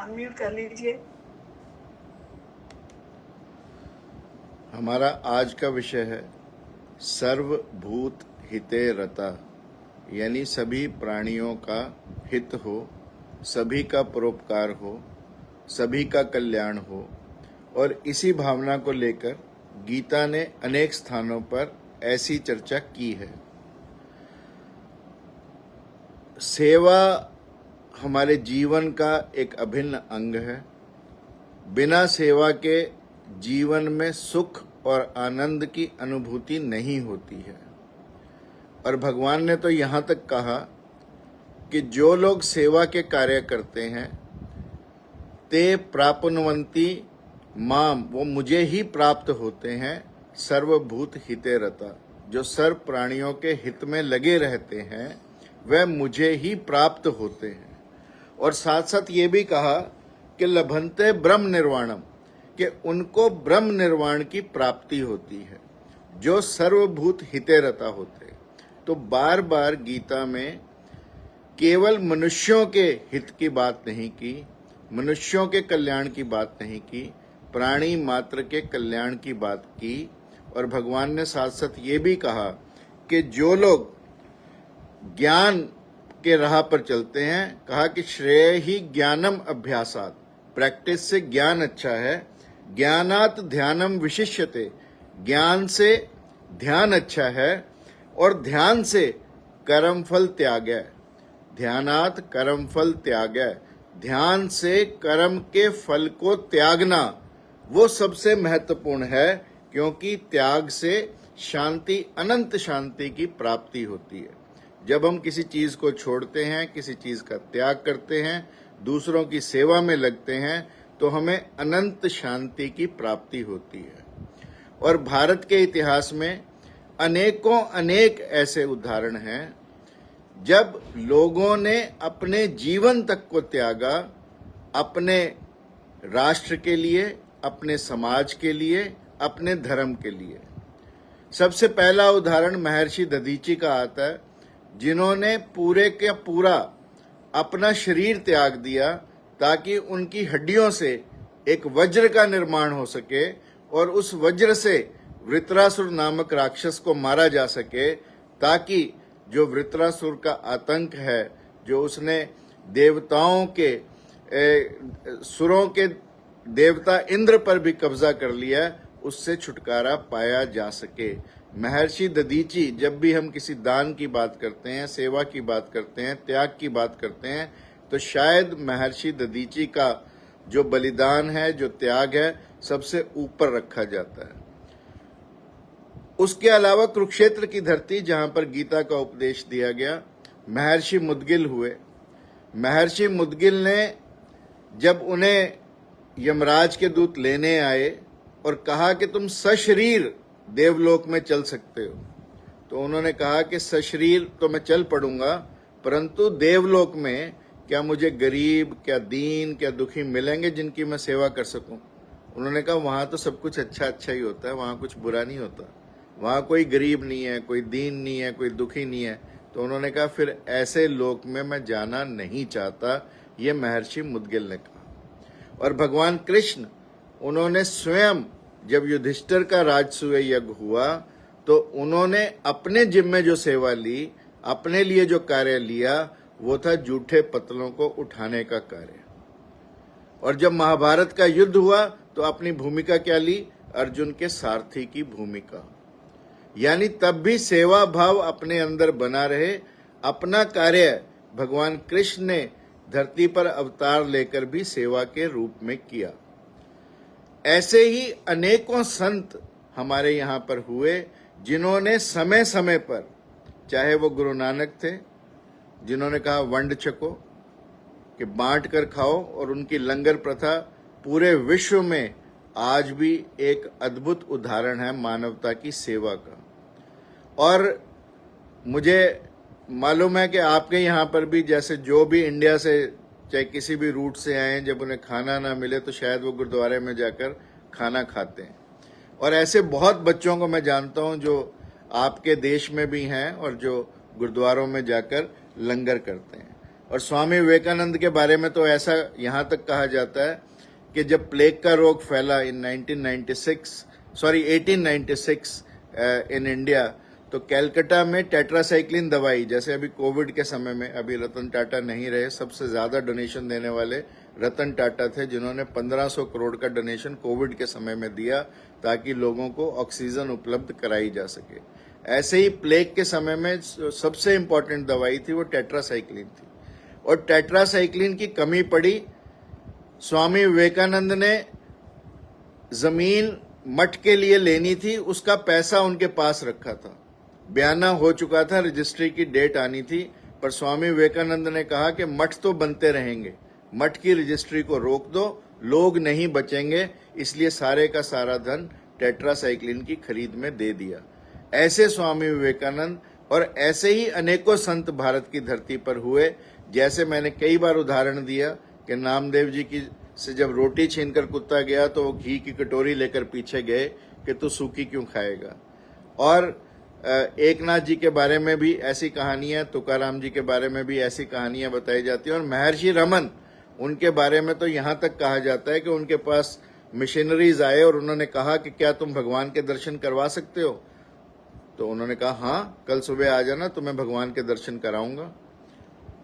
Unmute कर लीजिए। हमारा आज का विषय है सर्वभूत हिते रता, यानी सभी प्राणियों का हित हो, सभी का परोपकार हो, सभी का कल्याण हो। और इसी भावना को लेकर गीता ने अनेक स्थानों पर ऐसी चर्चा की है। सेवा हमारे जीवन का एक अभिन्न अंग है। बिना सेवा के जीवन में सुख और आनंद की अनुभूति नहीं होती है। और भगवान ने तो यहाँ तक कहा कि जो लोग सेवा के कार्य करते हैं ते प्राप्नुवन्ति माम, वो मुझे ही प्राप्त होते हैं। सर्वभूत हिते रता, जो सर्व प्राणियों के हित में लगे रहते हैं वह मुझे ही प्राप्त होते हैं। और साथ साथ ये भी कहा कि लभन्ते ब्रह्म निर्वाणम, कि उनको ब्रह्म निर्वाण की प्राप्ति होती है जो सर्वभूत हिते रता होते हैं। तो बार बार गीता में केवल मनुष्यों के हित की बात नहीं की, मनुष्यों के कल्याण की बात नहीं की, प्राणी मात्र के कल्याण की बात की। और भगवान ने साथ साथ ये भी कहा कि जो लोग ज्ञान के राह पर चलते हैं, कहा कि श्रेय ही ज्ञानम अभ्यासात, प्रैक्टिस से ज्ञान अच्छा है। ज्ञानात ध्यानम विशिष्यते, ज्ञान से ध्यान अच्छा है। और ध्यान से कर्म फल त्याग है, ध्यानात कर्म फल त्याग है, ध्यान से कर्म के फल को त्यागना वो सबसे महत्वपूर्ण है, क्योंकि त्याग से शांति, अनंत शांति की प्राप्ति होती है। जब हम किसी चीज को छोड़ते हैं, किसी चीज का त्याग करते हैं, दूसरों की सेवा में लगते हैं, तो हमें अनंत शांति की प्राप्ति होती है। और भारत के इतिहास में अनेक ऐसे उदाहरण हैं जब लोगों ने अपने जीवन तक को त्यागा अपने राष्ट्र के लिए, अपने समाज के लिए, अपने धर्म के लिए। सबसे पहला उदाहरण महर्षि दधीची का आता है, जिन्होंने पूरे के पूरा अपना शरीर त्याग दिया ताकि उनकी हड्डियों से एक वज्र का निर्माण हो सके और उस वज्र से वृत्रासुर नामक राक्षस को मारा जा सके, ताकि जो वृत्रासुर का आतंक है, जो उसने देवताओं के सुरों के देवता इंद्र पर भी कब्जा कर लिया, उससे छुटकारा पाया जा सके। महर्षि दधीची, जब भी हम किसी दान की बात करते हैं, सेवा की बात करते हैं, त्याग की बात करते हैं, तो शायद महर्षि दधीची का जो बलिदान है, जो त्याग है, सबसे ऊपर रखा जाता है। उसके अलावा कुरुक्षेत्र की धरती, जहां पर गीता का उपदेश दिया गया, महर्षि मुद्गिल हुए। महर्षि मुद्गिल ने जब उन्हें यमराज के दूत लेने आए और कहा कि तुम सशरीर देवलोक में चल सकते हो, तो उन्होंने कहा कि सशरीर तो मैं चल पड़ूंगा, परंतु देवलोक में क्या मुझे गरीब, क्या दीन, क्या दुखी मिलेंगे जिनकी मैं सेवा कर सकूं? उन्होंने कहा वहां तो सब कुछ अच्छा ही होता है, वहां कुछ बुरा नहीं होता, वहां कोई गरीब नहीं है, कोई दीन नहीं है, कोई दुखी नहीं है। तो उन्होंने कहा फिर ऐसे लोक में मैं जाना नहीं चाहता, ये महर्षि मुद्गिल ने कहा। और भगवान कृष्ण, उन्होंने स्वयं जब युधिष्ठिर का राजसूय यज्ञ हुआ तो उन्होंने अपने जिम्मे जो सेवा ली, अपने लिए जो कार्य लिया, वो था जूठे पत्तलों को उठाने का कार्य। और जब महाभारत का युद्ध हुआ तो अपनी भूमिका क्या ली? अर्जुन के सारथी की भूमिका। यानी तब भी सेवा भाव अपने अंदर बना रहे। अपना कार्य भगवान कृष्ण ने धरती पर अवतार लेकर भी सेवा के रूप में किया। ऐसे ही अनेकों संत हमारे यहाँ पर हुए, जिन्होंने समय समय पर, चाहे वो गुरु नानक थे, जिन्होंने कहा वंड छको, कि बांट कर खाओ, और उनकी लंगर प्रथा पूरे विश्व में आज भी एक अद्भुत उदाहरण है मानवता की सेवा का। और मुझे मालूम है कि आपके यहाँ पर भी, जैसे जो भी इंडिया से चाहे किसी भी रूट से आए, जब उन्हें खाना ना मिले तो शायद वो गुरुद्वारे में जाकर खाना खाते हैं। और ऐसे बहुत बच्चों को मैं जानता हूं जो आपके देश में भी हैं और जो गुरुद्वारों में जाकर लंगर करते हैं। और स्वामी विवेकानंद के बारे में तो ऐसा यहाँ तक कहा जाता है कि जब प्लेग का रोग फैला इन 1896 इन इंडिया, तो कैलकाटा में टेट्रासाइक्लिन दवाई, जैसे अभी कोविड के समय में, अभी रतन टाटा नहीं रहे, सबसे ज्यादा डोनेशन देने वाले रतन टाटा थे, जिन्होंने 1500 करोड़ का डोनेशन कोविड के समय में दिया ताकि लोगों को ऑक्सीजन उपलब्ध कराई जा सके। ऐसे ही प्लेग के समय में सबसे इंपॉर्टेंट दवाई थी वो टेट्रासाइक्लिन थी, और टेट्रासाइक्लिन की कमी पड़ी। स्वामी विवेकानंद ने जमीन मठ के लिए लेनी थी, उसका पैसा उनके पास रखा था, बयाना हो चुका था, रजिस्ट्री की डेट आनी थी, पर स्वामी विवेकानंद ने कहा कि मठ तो बनते रहेंगे, मठ की रजिस्ट्री को रोक दो, लोग नहीं बचेंगे, इसलिए सारे का सारा धन टेट्रासाइक्लिन की खरीद में दे दिया। ऐसे स्वामी विवेकानंद और ऐसे ही अनेकों संत भारत की धरती पर हुए। जैसे मैंने कई बार उदाहरण दिया कि नामदेव जी की से जब रोटी छीनकर कुत्ता गया तो वो घी की कटोरी लेकर पीछे गए कि तू सूखी क्यों खाएगा। और एकनाथ जी के बारे में भी ऐसी कहानियां, तुकाराम जी के बारे में भी ऐसी कहानियां बताई जाती हैं। और महर्षि रमन, उनके बारे में तो यहाँ तक कहा जाता है कि उनके पास मिशनरीज आए और उन्होंने कहा कि क्या तुम भगवान के दर्शन करवा सकते हो? तो उन्होंने कहा हाँ, कल सुबह आ जाना, तुम्हें भगवान के दर्शन कराऊंगा।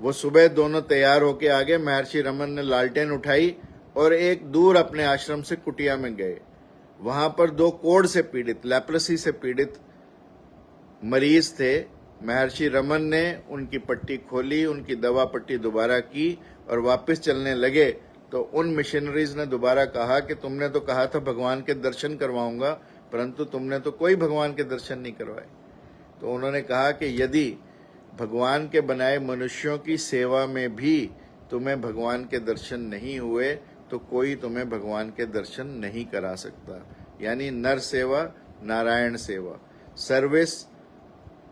वो सुबह दोनों तैयार होके आ गए। महर्षि रमन ने लालटेन उठाई और एक दूर अपने आश्रम से कुटिया में गए। वहां पर 2 कोढ़ से पीड़ित, लेप्रेसी से पीड़ित मरीज थे। महर्षि रमन ने उनकी पट्टी खोली, उनकी दवा पट्टी दोबारा की और वापस चलने लगे तो उन मिशनरीज ने दोबारा कहा कि तुमने तो कहा था भगवान के दर्शन करवाऊंगा, परंतु तुमने तो कोई भगवान के दर्शन नहीं करवाए। तो उन्होंने कहा कि यदि भगवान के बनाए मनुष्यों की सेवा में भी तुम्हें भगवान के दर्शन नहीं हुए तो कोई तुम्हें भगवान के दर्शन नहीं करा सकता। यानी नर सेवा, नारायण सेवा, service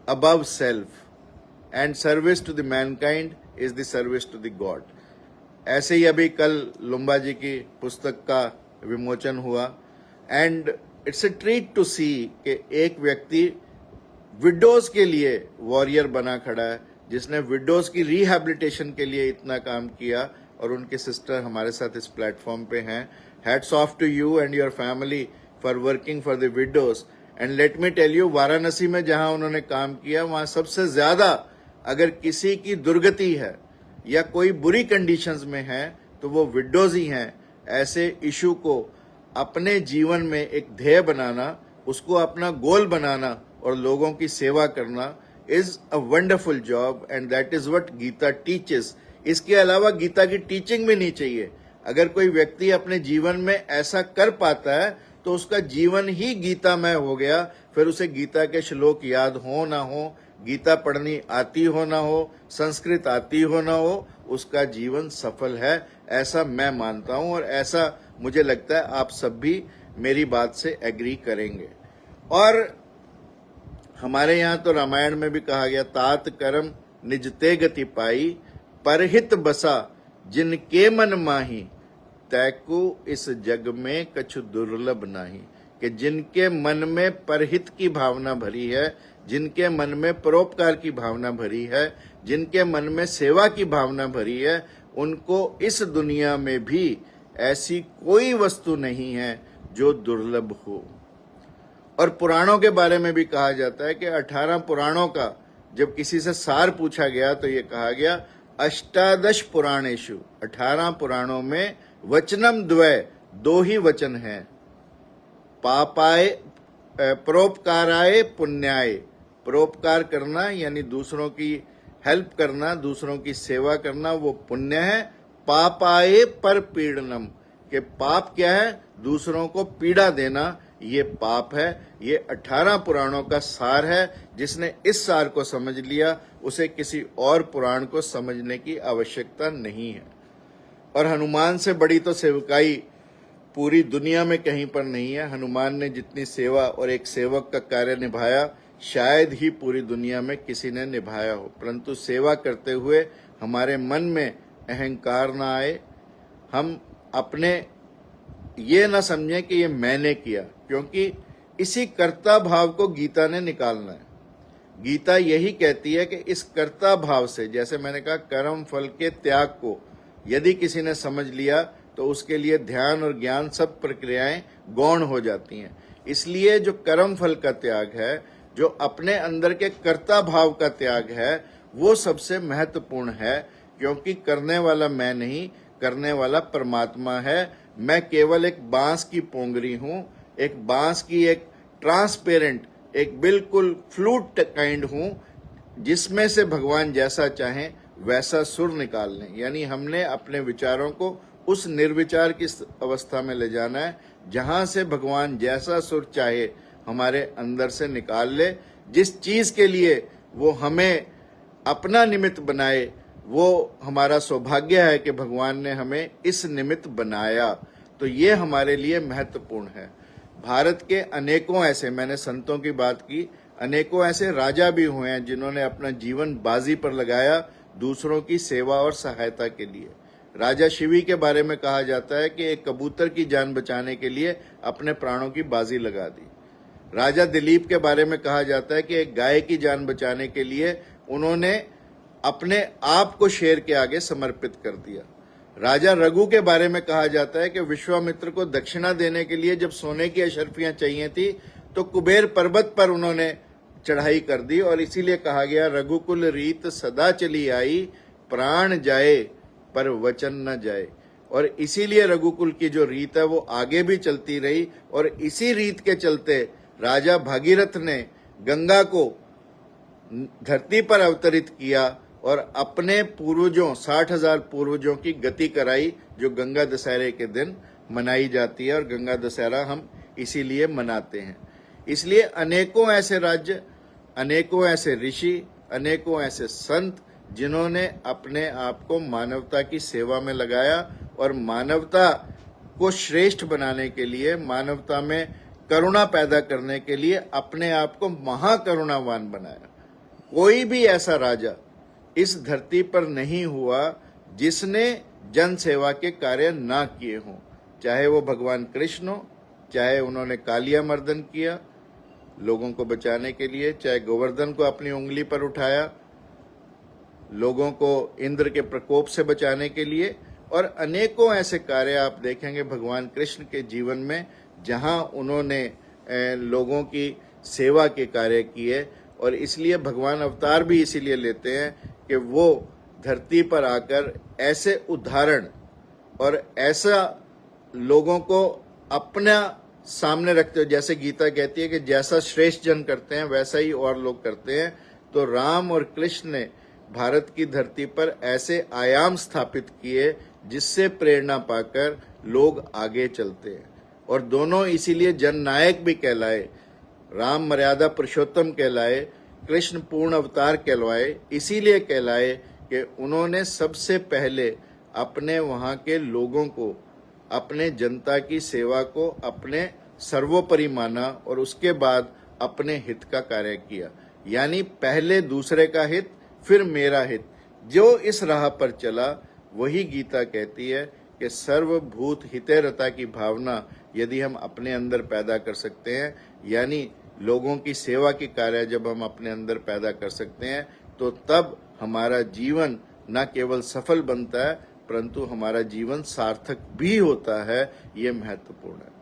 above self and service to the mankind is the service to the God। ऐसे ही अभी कल लुम्बा जी की पुस्तक का विमोचन हुआ and it's a treat to see कि एक व्यक्ति विडोज के लिए वॉरियर बना खड़ा है, जिसने विडोज की रिहैबिलिटेशन के लिए इतना काम किया, और उनके सिस्टर हमारे साथ इस प्लेटफॉर्म पे हैं। Hats off to you and your family for working for the widows. And let me tell you, Varanasi में जहां उन्होंने काम किया, वहां सबसे ज्यादा अगर किसी की दुर्गति है या कोई बुरी कंडीशंस में है तो वो विडोज ही हैं। ऐसे इशू को अपने जीवन में एक ध्येय बनाना, उसको अपना गोल बनाना और लोगों की सेवा करना is a wonderful job and that is what Gita teaches. इसके अलावा गीता की टीचिंग भी नहीं चाहिए। अगर कोई व्यक्ति अपने जीवन में ऐसा कर पाता है तो उसका जीवन ही गीतामय हो गया। फिर उसे गीता के श्लोक याद हो ना हो, गीता पढ़नी आती हो ना हो, संस्कृत आती हो ना हो, उसका जीवन सफल है, ऐसा मैं मानता हूं। और ऐसा मुझे लगता है आप सब भी मेरी बात से एग्री करेंगे। और हमारे यहाँ तो रामायण में भी कहा गया, तात कर्म निजते गति पाई, परहित बसा जिनके मन माही, तैको इस जग में कछु दुर्लभ नाही। कि जिनके मन में परहित की भावना भरी है, जिनके मन में परोपकार की भावना भरी है, जिनके मन में सेवा की भावना भरी है, उनको इस दुनिया में भी ऐसी कोई वस्तु नहीं है जो दुर्लभ हो। और पुराणों के बारे में भी कहा जाता है कि 18 पुराणों का जब किसी से सार पूछा गया तो ये कहा गया, अष्टादश पुराणेषु, 18 पुराणों में वचनम द्वय, 2 ही वचन हैं, पापाय परोपकाराय पुण्याय। परोपकार करना यानी दूसरों की हेल्प करना, दूसरों की सेवा करना, वो पुण्य है। पापाय पर पीड़नम, के पाप क्या है? दूसरों को पीड़ा देना, ये पाप है। ये 18 पुराणों का सार है। जिसने इस सार को समझ लिया उसे किसी और पुराण को समझने की आवश्यकता नहीं है। और हनुमान से बड़ी तो सेवकाई पूरी दुनिया में कहीं पर नहीं है। हनुमान ने जितनी सेवा और एक सेवक का कार्य निभाया शायद ही पूरी दुनिया में किसी ने निभाया हो। परंतु सेवा करते हुए हमारे मन में अहंकार ना आए, हम अपने ये ना समझें कि ये मैंने किया, क्योंकि इसी कर्ता भाव को गीता ने निकालना है। गीता यही कहती है कि इस कर्ता भाव से, जैसे मैंने कहा, कर्म फल के त्याग को यदि किसी ने समझ लिया तो उसके लिए ध्यान और ज्ञान सब प्रक्रियाएं गौण हो जाती हैं। इसलिए जो कर्म फल का त्याग है, जो अपने अंदर के कर्ता भाव का त्याग है, वो सबसे महत्वपूर्ण है, क्योंकि करने वाला मैं नहीं, करने वाला परमात्मा है। मैं केवल एक बांस की पोंगरी हूं, एक बांस की एक ट्रांसपेरेंट, एक बिल्कुल फ्लूट काइंड हूं, जिसमें से भगवान जैसा चाहें वैसा सुर निकाल लें। यानी हमने अपने विचारों को उस निर्विचार की अवस्था में ले जाना है, जहां से भगवान जैसा सुर चाहे हमारे अंदर से निकाल ले। जिस चीज के लिए वो हमें अपना निमित्त बनाए, वो हमारा सौभाग्य है कि भगवान ने हमें इस निमित्त बनाया। तो ये हमारे लिए महत्वपूर्ण है। भारत के अनेकों ऐसे, मैंने संतों की बात की, अनेकों ऐसे राजा भी हुए हैं जिन्होंने अपना जीवन बाजी पर लगाया दूसरों की सेवा और सहायता के लिए। राजा शिवी के बारे में कहा जाता है कि एक कबूतर की जान बचाने के लिए अपने प्राणों की बाजी लगा दी। राजा दिलीप के बारे में कहा जाता है कि एक गाय की जान बचाने के लिए उन्होंने अपने आप को शेर के आगे समर्पित कर दिया। राजा रघु के बारे में कहा जाता है कि विश्वामित्र को दक्षिणा देने के लिए जब सोने की अशर्फियां चाहिए थी तो कुबेर पर्वत पर उन्होंने चढ़ाई कर दी, और इसीलिए कहा गया, रघुकुल रीत सदा चली आई, प्राण जाए पर वचन न जाए। और इसीलिए रघुकुल की जो रीत है वो आगे भी चलती रही, और इसी रीत के चलते राजा भागीरथ ने गंगा को धरती पर अवतरित किया और अपने पूर्वजों, 60,000 पूर्वजों की गति कराई, जो गंगा दशहरे के दिन मनाई जाती है। और गंगा दशहरा हम इसीलिए मनाते हैं। इसलिए अनेकों ऐसे राज्य, अनेकों ऐसे ऋषि, अनेकों ऐसे संत जिन्होंने अपने आप को मानवता की सेवा में लगाया और मानवता को श्रेष्ठ बनाने के लिए, मानवता में करुणा पैदा करने के लिए अपने आप को महाकरुणावान बनाया। कोई भी ऐसा राजा इस धरती पर नहीं हुआ जिसने जन सेवा के कार्य ना किए हों, चाहे वो भगवान कृष्ण हो, चाहे उन्होंने कालिया मर्दन किया लोगों को बचाने के लिए, चाहे गोवर्धन को अपनी उंगली पर उठाया लोगों को इंद्र के प्रकोप से बचाने के लिए, और अनेकों ऐसे कार्य आप देखेंगे भगवान कृष्ण के जीवन में जहां उन्होंने लोगों की सेवा के कार्य किए। और इसलिए भगवान अवतार भी इसीलिए लेते हैं कि वो धरती पर आकर ऐसे उदाहरण और ऐसा लोगों को अपना सामने रखते हो, जैसे गीता कहती है कि जैसा श्रेष्ठ जन करते हैं वैसा ही और लोग करते हैं। तो राम और कृष्ण ने भारत की धरती पर ऐसे आयाम स्थापित किए जिससे प्रेरणा पाकर लोग आगे चलते हैं, और दोनों इसीलिए जननायक भी कहलाए। राम मर्यादा पुरुषोत्तम कहलाए, कृष्ण पूर्ण अवतार कहलाए। इसीलिए कहलाए कि उन्होंने सबसे पहले अपने वहां के लोगों को, अपने जनता की सेवा को अपने सर्वोपरि माना, और उसके बाद अपने हित का कार्य किया। यानी पहले दूसरे का हित, फिर मेरा हित। जो इस राह पर चला वही गीता कहती है कि सर्वभूत हिते रता की भावना यदि हम अपने अंदर पैदा कर सकते हैं, यानी लोगों की सेवा के कार्य जब हम अपने अंदर पैदा कर सकते हैं, तो तब हमारा जीवन न केवल सफल बनता है परंतु हमारा जीवन सार्थक भी होता है। ये महत्वपूर्ण है।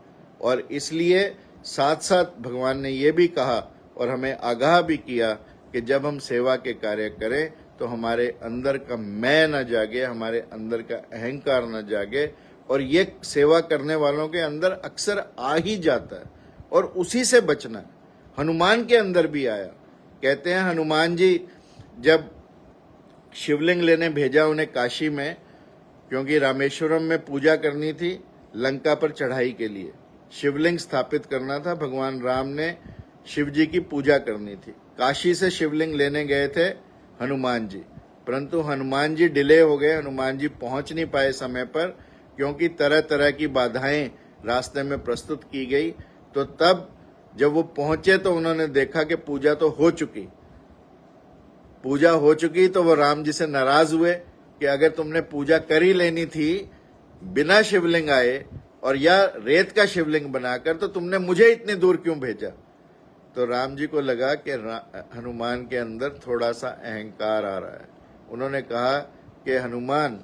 और इसलिए साथ साथ भगवान ने ये भी कहा और हमें आगाह भी किया कि जब हम सेवा के कार्य करें तो हमारे अंदर का मैं न जागे, हमारे अंदर का अहंकार न जागे। और ये सेवा करने वालों के अंदर अक्सर आ ही जाता है और उसी से बचना है। हनुमान के अंदर भी आया। कहते हैं हनुमान जी जब शिवलिंग लेने भेजा उन्हें काशी में, क्योंकि रामेश्वरम में पूजा करनी थी, लंका पर चढ़ाई के लिए शिवलिंग स्थापित करना था, भगवान राम ने शिव जी की पूजा करनी थी। काशी से शिवलिंग लेने गए थे हनुमान जी, परंतु हनुमान जी डिले हो गए, हनुमान जी पहुंच नहीं पाए समय पर, क्योंकि तरह तरह की बाधाएं रास्ते में प्रस्तुत की गई। तो तब जब वो पहुंचे तो उन्होंने देखा कि पूजा तो हो चुकी, पूजा हो चुकी। तो वो राम जी से नाराज हुए कि अगर तुमने पूजा कर ही लेनी थी बिना शिवलिंग आए और या रेत का शिवलिंग बनाकर, तो तुमने मुझे इतनी दूर क्यों भेजा। तो राम जी को लगा कि हनुमान के अंदर थोड़ा सा अहंकार आ रहा है। उन्होंने कहा कि हनुमान,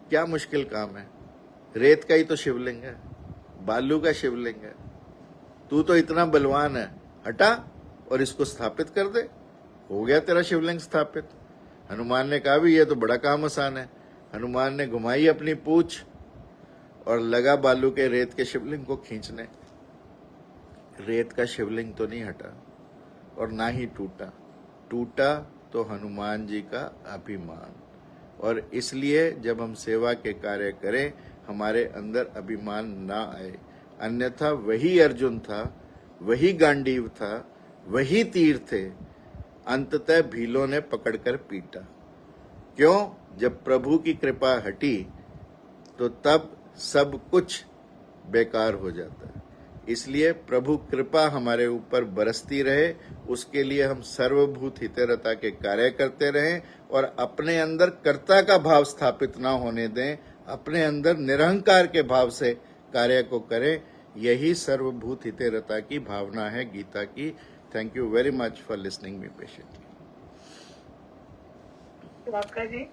क्या मुश्किल काम है, रेत का ही तो शिवलिंग है, बालू का शिवलिंग है, तू तो इतना बलवान है, हटा और इसको स्थापित कर दे, हो गया तेरा शिवलिंग स्थापित। हनुमान ने कहा भी ये तो बड़ा काम आसान है। हनुमान ने घुमाई अपनी पूंछ और लगा बालू के रेत के शिवलिंग को खींचने। रेत का शिवलिंग तो नहीं हटा और ना ही टूटा। टूटा तो हनुमान जी का अभिमान। और इसलिए जब हम सेवा के कार्य करें, हमारे अंदर अभिमान ना आए, अन्यथा वही अर्जुन था, वही गांडीव था, वही तीर थे, अंततः भीलों ने पकड़कर पीटा। क्यों? जब प्रभु की कृपा हटी तो तब सब कुछ बेकार हो जाता है। इसलिए प्रभु कृपा हमारे ऊपर बरसती रहे, उसके लिए हम सर्वभूत हितैषिता के कार्य करते रहें और अपने अंदर कर्ता का भाव स्थापित ना होने दें, अपने अंदर निरहंकार के भाव से कार्य को करें। यही सर्वभूत हितैषिता की भावना है गीता की। Thank you very much for listening me patiently. आपका जी